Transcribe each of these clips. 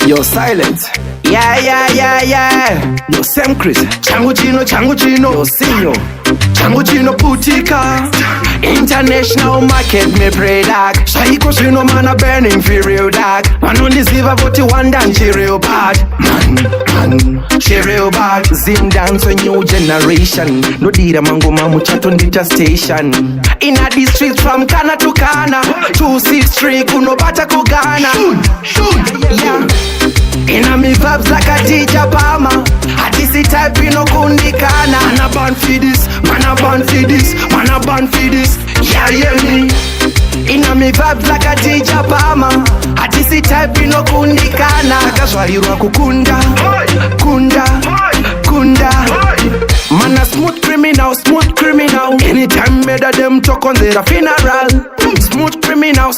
You're silent. Yeah. Yo Samcris, changu chino. Yo Sinyo, changu chino putika. International market me pray dark. Shaiko chino man a burning for real dark. Man only ziva voti one dance she real bad. Man, she real bad. Zim dance a new generation. No dira mango mamu chat on the station. In a district from Kana to Kana. 263 kuno bata kugana. Shoot, yeah. Inna me vibes like Adija Palma. Adisi type no kundikana. Man a born for this, man a born for this, man a born for this. Yeah me. Inna me vibes like Adija Palma. Adisi type no kundikana. Kashwahirwa kukunda, kunda. Man a smooth criminal. Anytime better them talk on their funeral. Smooth criminal.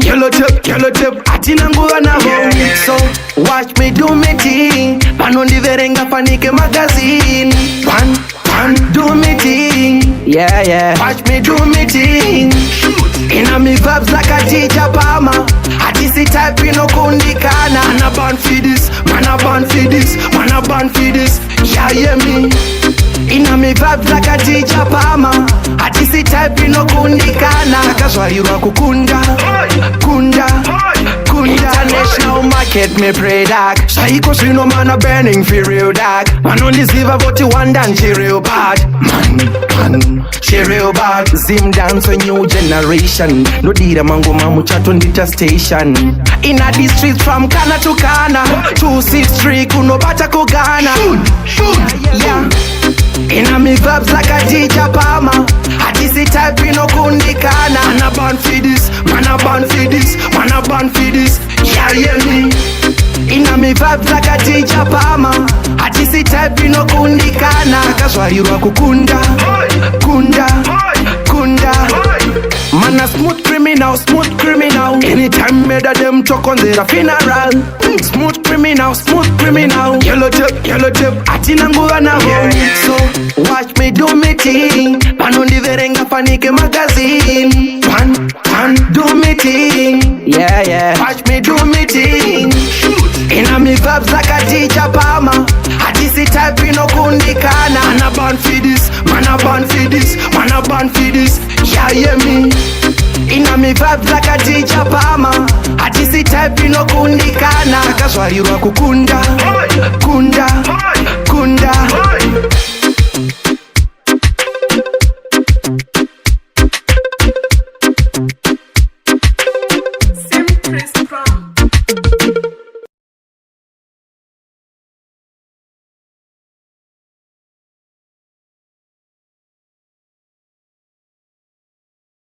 Yellow tip, atinangu na home. So watch me do me thing. Panondi verenga panike magazine. Pan, do me thing. Yeah. Watch me do me thing. Inna me vibes like Adija Palma. Adisi type no kundikana. Man a born for this, man a born for this. Yeah me. Inna me vibes like Adija Palma. Adisi type no kundikana. Kashwahirwa kukunda. International market me pray dark. Shaiko shino man a burning for real dark. Man only ziva voti one dance she real bad. Man, she real bad. Zim dance a new generation. No dira mango mamu chat on the station. In a district from Kana to Kana. 263 kuno bata kugana. Shoot, yeah. Inna me vibes like Adija Palma. Adisi type no kundikana. Man a born for this, man a born for this. Yeah me. Inna me vibes like Adija Palma. Adisi type no kundikana. Kashwahirwa kukunda. Man a smooth criminal. Anytime better them talk on their funeral. Smooth criminal. Yellow tip, atinangu na home. So watch me do me thing. Panondi verenga panike magazine. Pan, do me thing. Yeah. Watch me do me thing. Inna me vibes like Adija Palma. Adisi type no kundikana. Man a born for this, man a born for this. Yeah me. Inna me vibes like Adija Palma. Adisi type no kundikana. Kashwahirwa kukunda.